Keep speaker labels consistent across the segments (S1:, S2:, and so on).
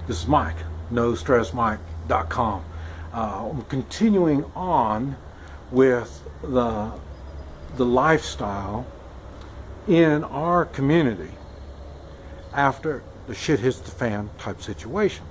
S1: This is Mike, NoStressMike.com. I'm continuing on with the lifestyle in our community after the shit hits the fan type situation.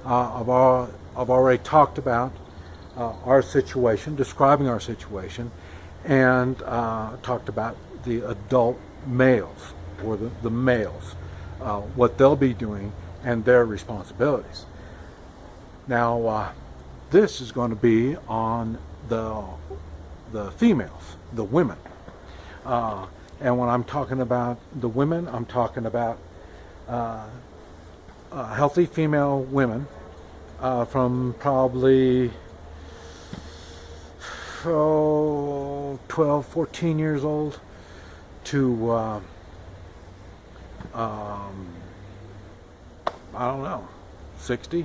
S1: I've already talked about our situation, describing our situation, and talked about the adult males, or the males, what they'll be doing and their responsibilities. Now, this is going to be on the females, the women. And when I'm talking about the women, I'm talking about healthy female women from probably 12, 14 years old to I don't know, 60,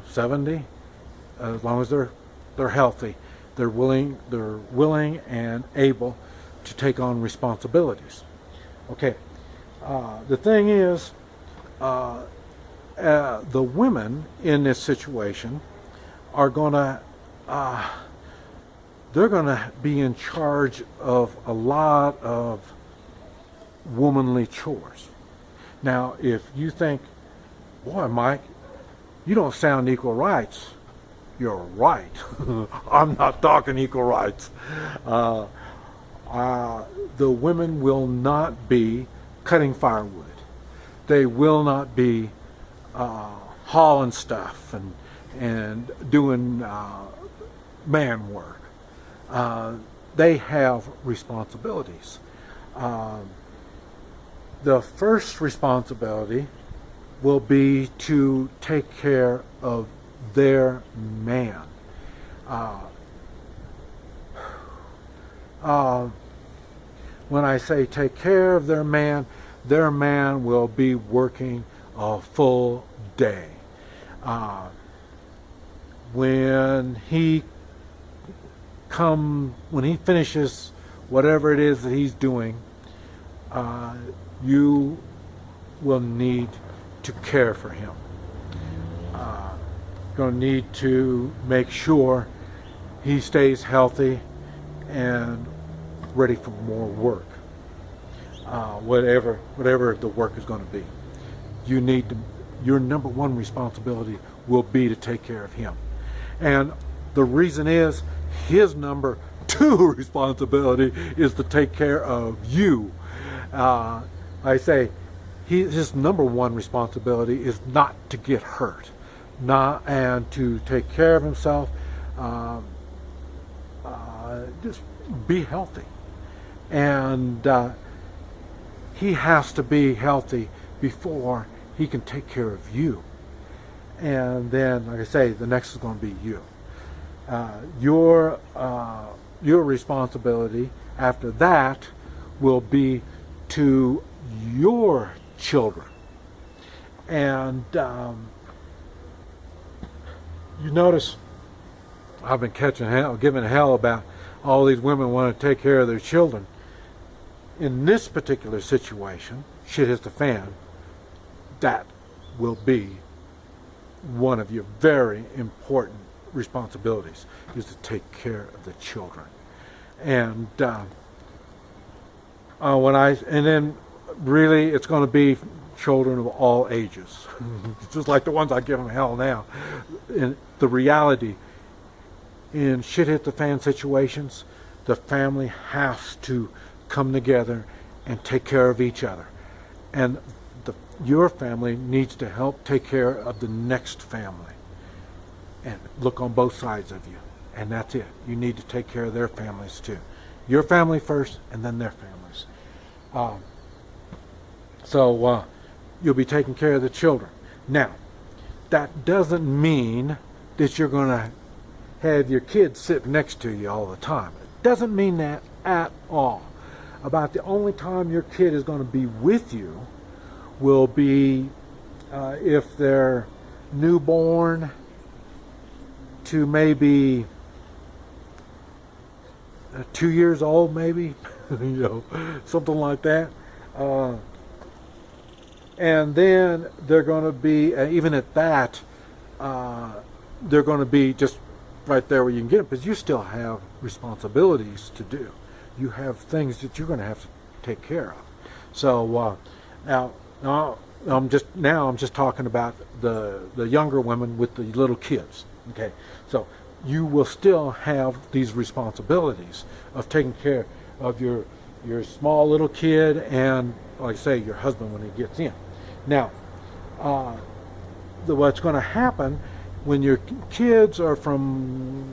S1: 70, as long as they're healthy, they're willing and able to take on responsibilities. Okay, the thing is, the women in this situation are gonna they're gonna be in charge of a lot of womanly chores. Now, if you think, boy, Mike, you don't sound equal rights, you're right. I'm not talking equal rights. The women will not be cutting firewood. They will not be hauling stuff and doing man work. They have responsibilities. The first responsibility will be to take care of their man. When I say take care of their man will be working a full day. When he finishes whatever it is that he's doing, you will need to care for him. Going to need to make sure he stays healthy and ready for more work. Whatever the work is going to be, your number one responsibility will be to take care of him. And the reason is, his number two responsibility is to take care of you. I say his number one responsibility is not to get hurt, and to take care of himself. Just be healthy, and he has to be healthy before he can take care of you. And then, like I say, the next is going to be you. Your responsibility after that will be to your children. And you notice I've been giving hell about all these women want to take care of their children. In this particular situation, shit hits the fan, that will be one of your very important responsibilities, is to take care of the children. And then really it's going to be children of all ages, just like the ones I give them hell now. And the reality in shit hit the fan situations, the family has to come together and take care of each other, and your family needs to help take care of the next family, and look on both sides of you. And that's it. You need to take care of their families too. Your family first, and then their families. So you'll be taking care of the children. Now, that doesn't mean that you're going to have your kids sit next to you all the time. It doesn't mean that at all. About the only time your kid is going to be with you will be if they're newborn to maybe 2 years old, maybe, something like that. And then they're going to be, even at that, they're going to be just right there where you can get them, because you still have responsibilities to do. You have things that you're going to have to take care of. So now I'm just talking about the younger women with the little kids. Okay, so you will still have these responsibilities of taking care of your small little kid and, like I say, your husband when he gets in. Now, what's going to happen when your kids are from,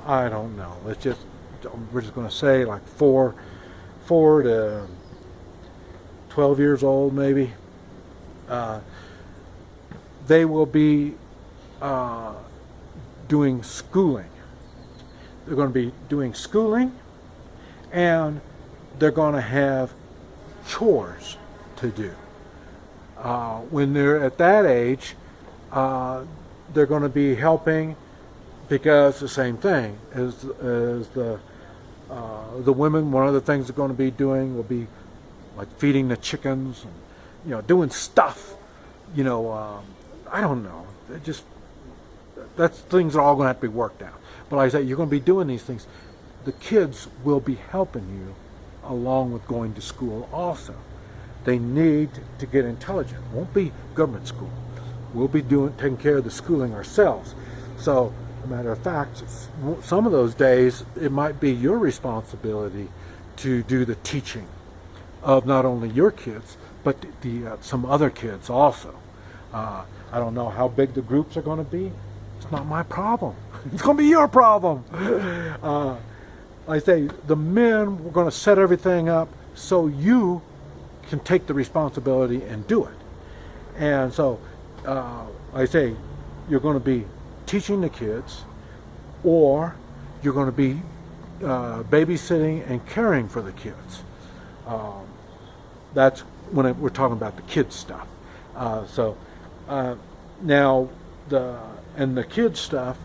S1: I don't know, we're just going to say like 4 to 12 years old maybe, they will be doing schooling. They're going to be doing schooling, and they're going to have chores to do. When they're at that age, they're going to be helping, because the same thing as the women. One of the things they're going to be doing will be like feeding the chickens, and, doing stuff. I don't know. That's things that are all going to have to be worked out. But like I say, you're going to be doing these things. The kids will be helping you along with going to school also. They need to get intelligent. It won't be government school. We'll be taking care of the schooling ourselves. So, as a matter of fact, some of those days, it might be your responsibility to do the teaching of not only your kids, but some other kids also. I don't know how big the groups are going to be. It's not my problem. It's going to be your problem. Like I say, the men, we're going to set everything up so you can take the responsibility and do it. And so, like I say, you're going to be teaching the kids, or you're going to be babysitting and caring for the kids. That's when we're talking about the kids stuff. Now the kids stuff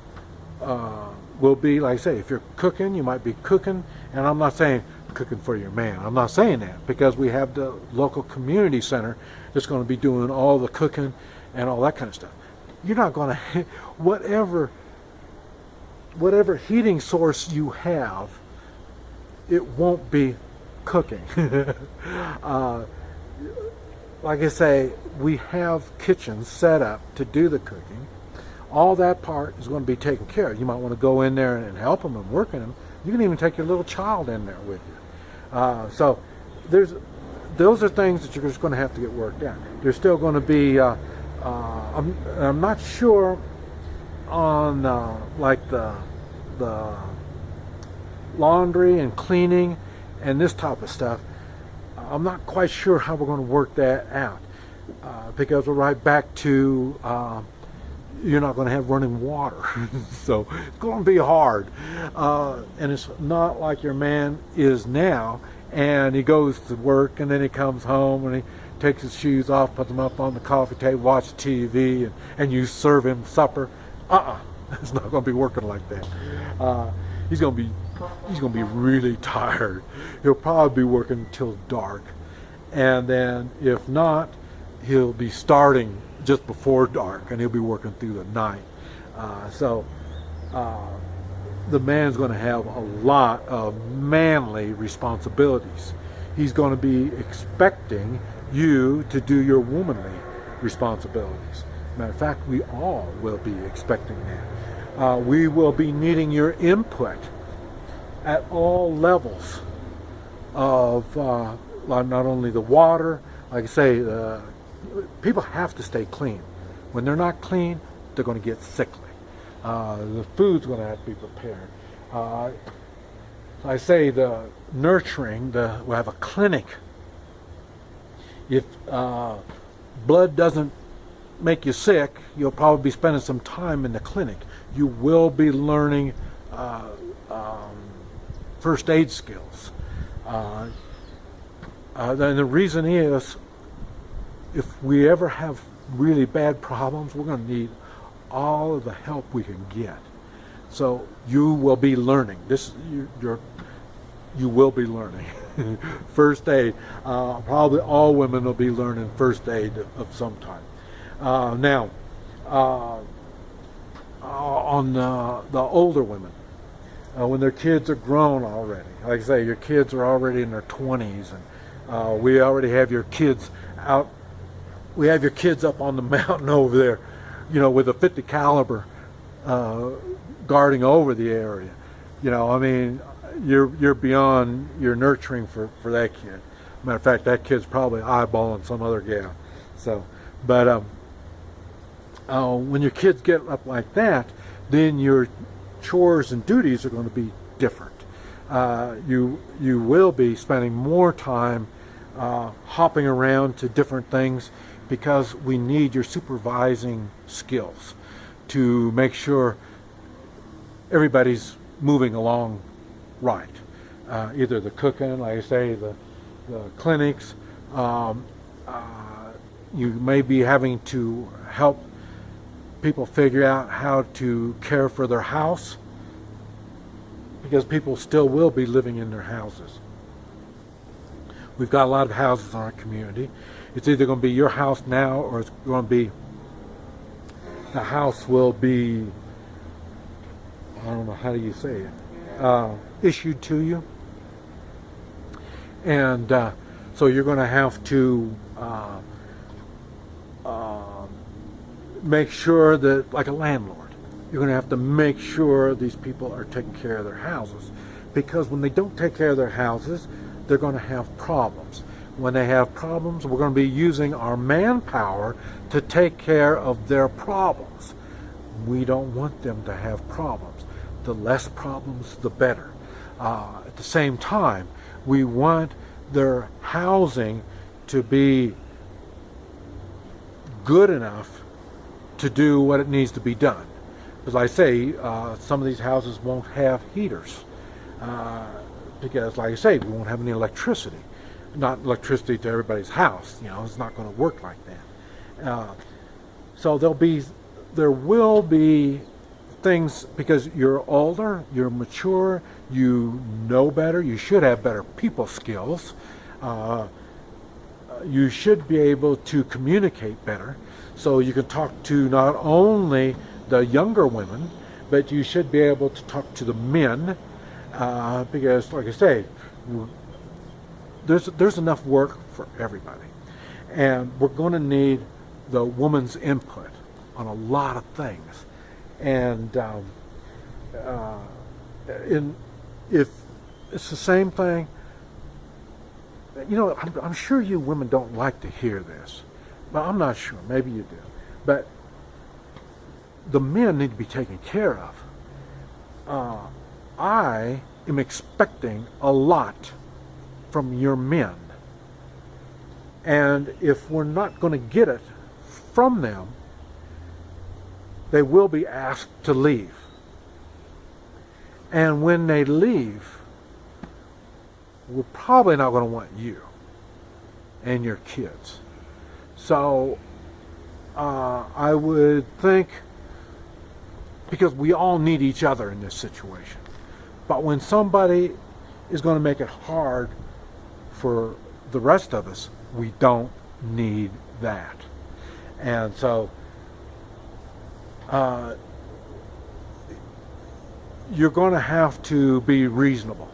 S1: will be, like I say, if you're cooking, you might be cooking, and I'm not saying cooking for your man. I'm not saying that, because we have the local community center that's going to be doing all the cooking and all that kind of stuff. You're not going to, whatever heating source you have, it won't be cooking. Like I say, we have kitchens set up to do the cooking. All that part is going to be taken care of. You might want to go in there and help them and work in them. You can even take your little child in there with you. So those are things that you're just going to have to get worked out. There's still going to be, I'm not sure on like the laundry and cleaning and this type of stuff. I'm not quite sure how we're going to work that out, because we're right back to you're not going to have running water. So it's going to be hard. And it's not like your man is now, and he goes to work and then he comes home and he takes his shoes off, puts them up on the coffee table, watches TV, and you serve him supper. It's not going to be working like that. He's going to be really tired. He'll probably be working until dark, and then if not, he'll be starting just before dark, and he'll be working through the night. So the man's going to have a lot of manly responsibilities. He's going to be expecting you to do your womanly responsibilities. Matter of fact, we all will be expecting that. We will be needing your input at all levels of not only the water, like I say, people have to stay clean. When they're not clean, they're going to get sickly. The food's going to have to be prepared. I say the nurturing, we'll have a clinic. If blood doesn't make you sick, you'll probably be spending some time in the clinic. You will be learning first aid skills. And the reason is, if we ever have really bad problems, we're going to need all of the help we can get. So you will be learning. you will be learning. First aid. Probably all women will be learning first aid of some type. Now, on the older women, when their kids are grown already, like I say, your kids are already in their 20s, and we already have your kids out. We have your kids up on the mountain over there, with a 50 caliber guarding over the area. I mean, you're beyond your nurturing for that kid. Matter of fact, that kid's probably eyeballing some other gal. So, but when your kids get up like that, then your chores and duties are going to be different. You will be spending more time hopping around to different things, because we need your supervising skills to make sure everybody's moving along right. Either the cooking, like I say, the clinics. You may be having to help people figure out how to care for their house, because people still will be living in their houses. We've got a lot of houses in our community. It's either going to be your house now, or it's going to be, the house will be, I don't know, how do you say it, issued to you. And so you're going to have to make sure that, like a landlord, you're going to have to make sure these people are taking care of their houses, because when they don't take care of their houses, they're going to have problems. When they have problems, we're going to be using our manpower to take care of their problems. We don't want them to have problems. The less problems, the better. At the same time, we want their housing to be good enough to do what it needs to be done. As I say, some of these houses won't have heaters, because, like I say, we won't have any electricity. Not electricity to everybody's house. It's not going to work like that. So there will be things, because you're older, you're mature, you know better, you should have better people skills. You should be able to communicate better, so you can talk to not only the younger women, but you should be able to talk to the men, because, like I say, there's enough work for everybody, and we're going to need the woman's input on a lot of things. And if it's the same thing, I'm sure you women don't like to hear this, but I'm not sure. Maybe you do. But the men need to be taken care of. I am expecting a lot from your men, and if we're not going to get it from them, they will be asked to leave. And when they leave, we're probably not going to want you and your kids. So I would think, because we all need each other in this situation, but when somebody is going to make it hard for the rest of us, we don't need that. And so you're going to have to be reasonable.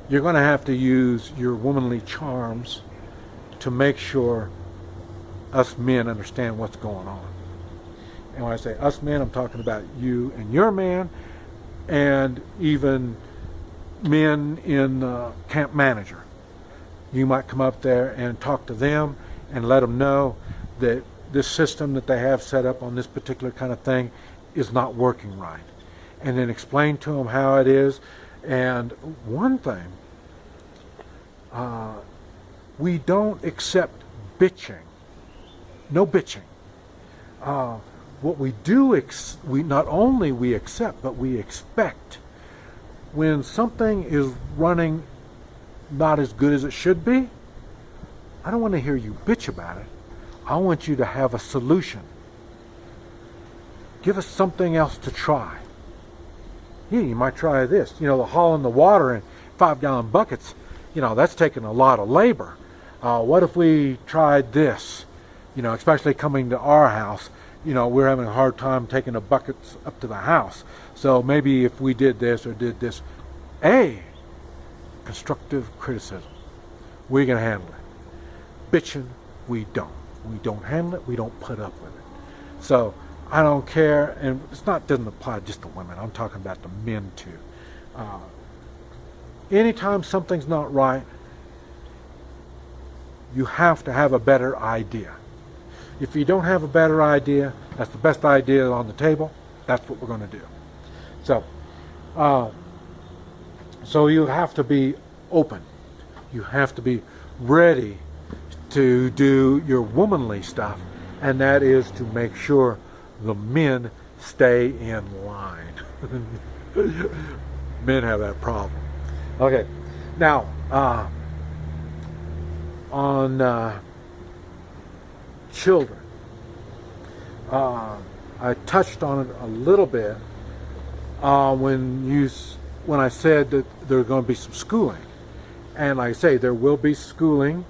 S1: You're going to have to use your womanly charms to make sure us men understand what's going on. And when I say us men, I'm talking about you and your man, and even men in camp manager. You might come up there and talk to them and let them know that this system that they have set up on this particular kind of thing is not working right. And then explain to them how it is. And one thing, we don't accept bitching. No bitching. What we do, we not only we accept, but we expect. When something is running not as good as it should be, I don't want to hear you bitch about it. I want you to have a solution. Give us something else to try. Yeah, you might try this. The hauling the water, and if 5-gallon buckets, you know, that's taking a lot of labor. What if we tried this? You know, especially coming to our house, you know, we're having a hard time taking the buckets up to the house. So maybe if we did this or did this, constructive criticism. We can handle it. Bitching, we don't. We don't handle it. We don't put up with it. So I don't care, and doesn't apply just to women. I'm talking about the men too. Anytime something's not right, you have to have a better idea. If you don't have a better idea, that's the best idea on the table. That's what we're going to do. So you have to be open. You have to be ready to do your womanly stuff, and that is to make sure the men stay in line. Men have that problem. Okay, now on children, I touched on it a little bit when I said that there's going to be some schooling. And like I say, there will be schooling,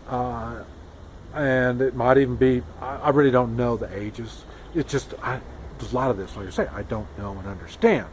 S1: and it might even be, I really don't know the ages. It's just, there's a lot of this, like I say, I don't know and understand.